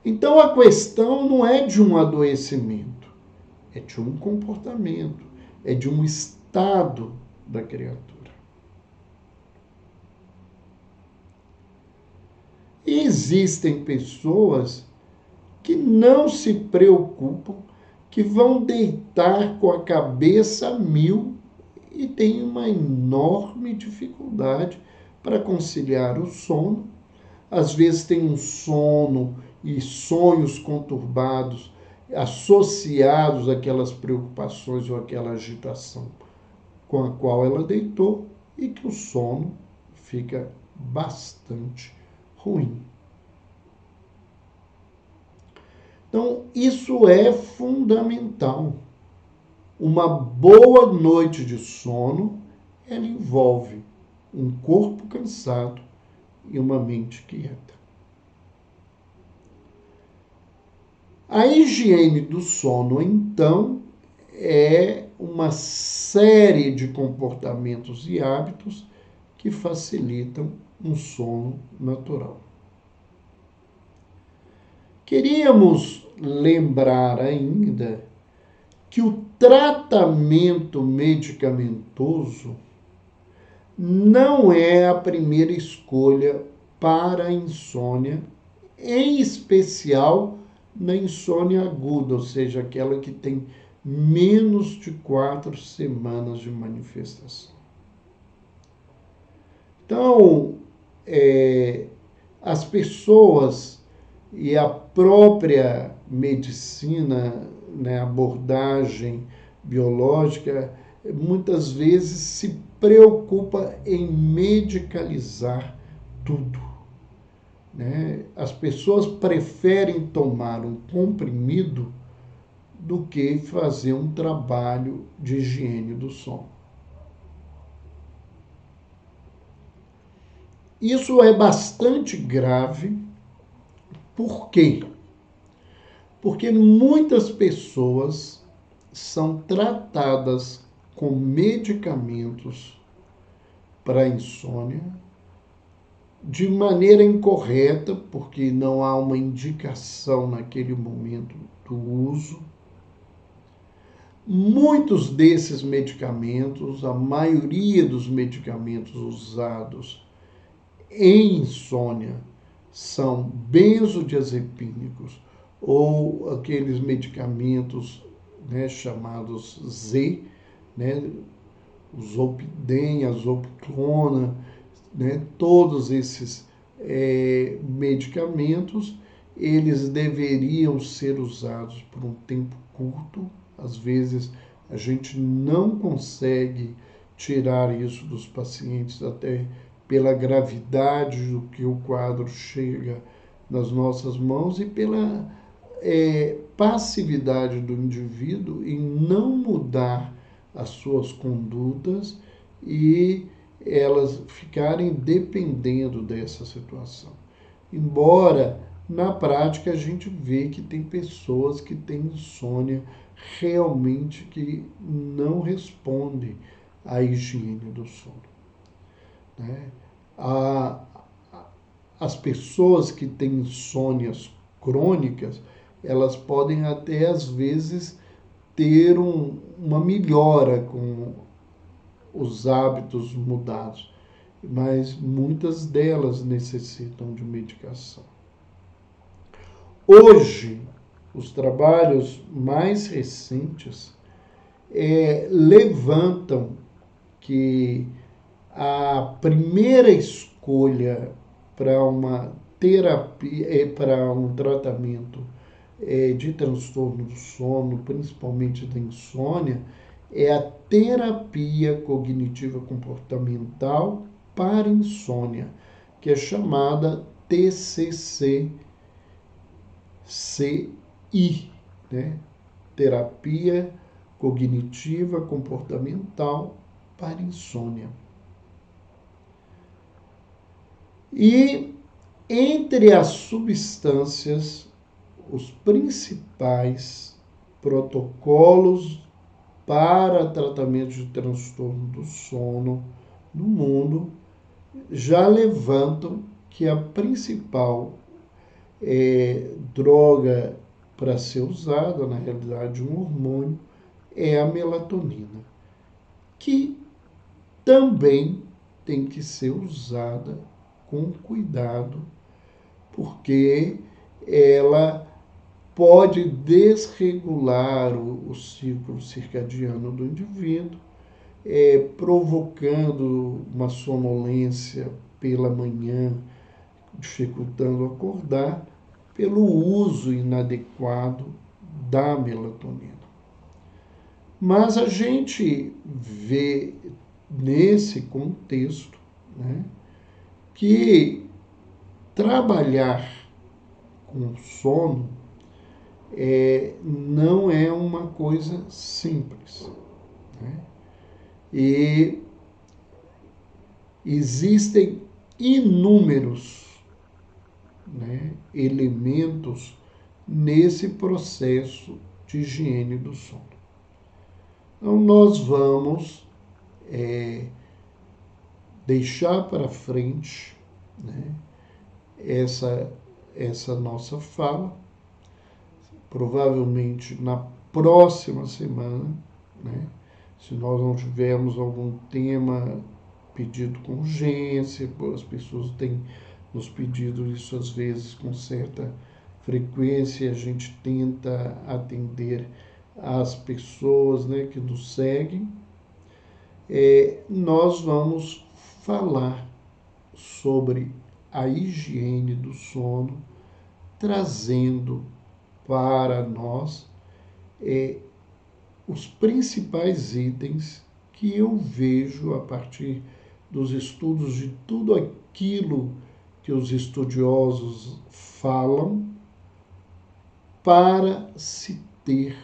Então a questão não é de um adoecimento, é de um comportamento, é de um estado da criatura. E existem pessoas que não se preocupam, que vão deitar com a cabeça a mil e têm uma enorme dificuldade para conciliar o sono. Às vezes tem um sono e sonhos conturbados associados àquelas preocupações ou àquela agitação com a qual ela deitou e que o sono fica bastante ruim. Então, isso é fundamental. Uma boa noite de sono, ela envolve um corpo cansado e uma mente quieta. A higiene do sono, então, é uma série de comportamentos e hábitos que facilitam um sono natural. Queríamos lembrar ainda que o tratamento medicamentoso não é a primeira escolha para a insônia, em especial na insônia aguda, ou seja, aquela que tem menos de 4 semanas de manifestação. Então, as pessoas e a própria medicina, né, abordagem biológica, muitas vezes se preocupa em medicalizar tudo. Né? As pessoas preferem tomar um comprimido do que fazer um trabalho de higiene do sono. Isso é bastante grave. Por quê? Porque muitas pessoas são tratadas com medicamentos para insônia de maneira incorreta, porque não há uma indicação naquele momento do uso. Muitos desses medicamentos, a maioria dos medicamentos usados em insônia, são benzodiazepínicos ou aqueles medicamentos, né, chamados Z, né, o Zolpidem, a Zolpiclona, né, todos esses medicamentos, eles deveriam ser usados por um tempo curto. Às vezes a gente não consegue tirar isso dos pacientes, até pela gravidade do que o quadro chega nas nossas mãos e pela passividade do indivíduo em não mudar as suas condutas e elas ficarem dependendo dessa situação. Embora, na prática, a gente vê que tem pessoas que têm insônia realmente que não respondem à higiene do sono. Né? As pessoas que têm insônias crônicas, elas podem até, às vezes, ter uma melhora com os hábitos mudados, mas muitas delas necessitam de medicação. Hoje, os trabalhos mais recentes levantam que a primeira escolha para uma terapia, para um tratamento de transtorno do sono, principalmente da insônia, é a terapia cognitiva comportamental para insônia, que é chamada TCC-CI, né? Terapia cognitiva comportamental para insônia. E entre as substâncias, os principais protocolos para tratamento de transtorno do sono no mundo já levantam que a principal droga para ser usada, na realidade um hormônio, é a melatonina, que também tem que ser usada com cuidado, porque ela pode desregular o ciclo circadiano do indivíduo, provocando uma sonolência pela manhã, dificultando acordar, pelo uso inadequado da melatonina. Mas a gente vê nesse contexto, né, que trabalhar com sono não é uma coisa simples, né? E existem inúmeros, né, elementos nesse processo de higiene do sono. Então, nós vamos deixar para frente, né, essa nossa fala, provavelmente na próxima semana, né, se nós não tivermos algum tema pedido com urgência, as pessoas têm nos pedido isso às vezes com certa frequência, a gente tenta atender as pessoas, né, que nos seguem. Nós vamos falar sobre a higiene do sono, trazendo para nós os principais itens que eu vejo a partir dos estudos de tudo aquilo que os estudiosos falam para se ter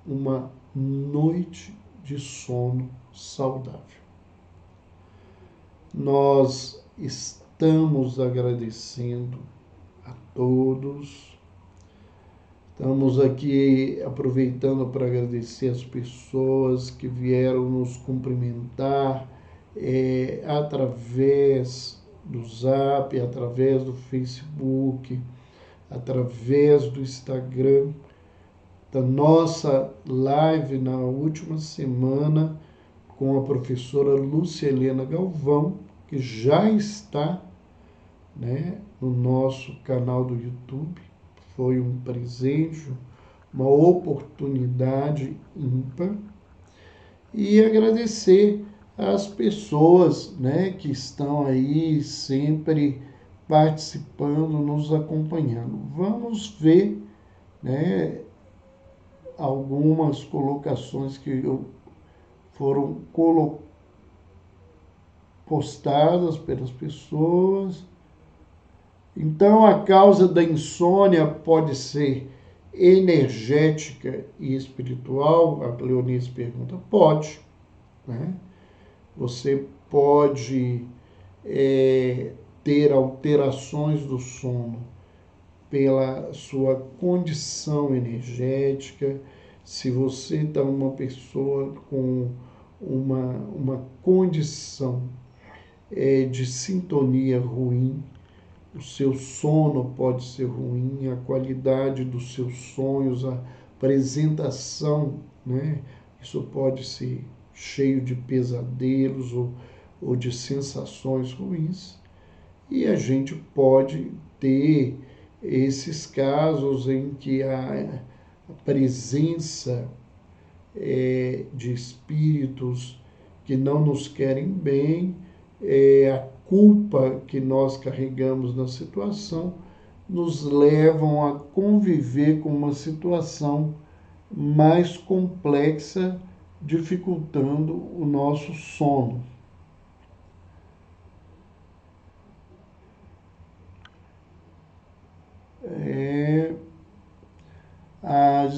uma noite de sono saudável. Nós estamos agradecendo a todos. Estamos aqui aproveitando para agradecer as pessoas que vieram nos cumprimentar através do Zap, através do Facebook, através do Instagram, da nossa live na última semana com a professora Lúcia Helena Galvão, que já está, né, no nosso canal do YouTube. Foi um presente, uma oportunidade ímpar. E agradecer às pessoas, né, que estão aí sempre participando, nos acompanhando. Vamos ver, né, algumas colocações que foram postadas pelas pessoas. Então, a causa da insônia pode ser energética e espiritual? A Cleonice pergunta. Pode, né? Você pode ter alterações do sono pela sua condição energética. Se você está uma pessoa com uma condição de sintonia ruim, o seu sono pode ser ruim, a qualidade dos seus sonhos, a apresentação, né? Isso pode ser cheio de pesadelos ou de sensações ruins. E a gente pode ter esses casos em que a presença de espíritos que não nos querem bem, a culpa que nós carregamos na situação, nos levam a conviver com uma situação mais complexa, dificultando o nosso sono. Há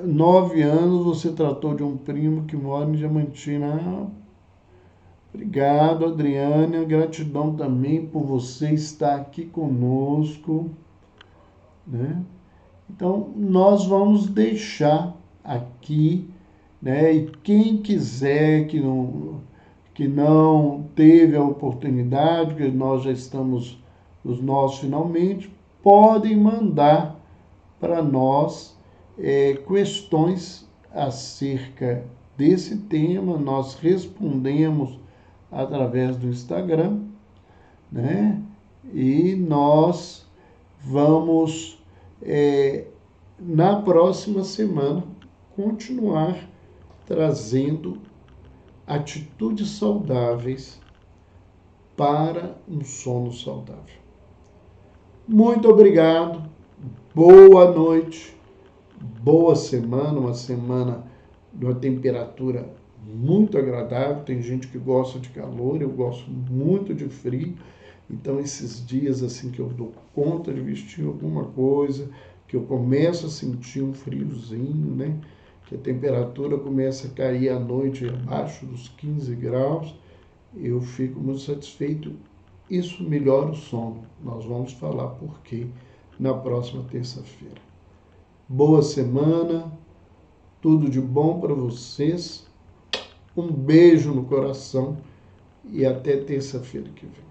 9 anos você tratou de um primo que mora em Diamantina. Obrigado, Adriana. Gratidão também por você estar aqui conosco, né? Então, nós vamos deixar aqui né? E quem quiser que não teve a oportunidade, que nós já estamos nos nossos finalmente, podem mandar para nós questões acerca desse tema. Nós respondemos através do Instagram, né? E nós vamos, na próxima semana, continuar trazendo atitudes saudáveis para um sono saudável. Muito obrigado, boa noite, boa semana, uma semana de uma temperatura muito agradável. Tem gente que gosta de calor, eu gosto muito de frio. Então, esses dias assim que eu dou conta de vestir alguma coisa, que eu começo a sentir um friozinho, né? Que a temperatura começa a cair à noite abaixo dos 15 graus, eu fico muito satisfeito. Isso melhora o sono. Nós vamos falar por quê na próxima terça-feira. Boa semana, tudo de bom para vocês. Um beijo no coração e até terça-feira que vem.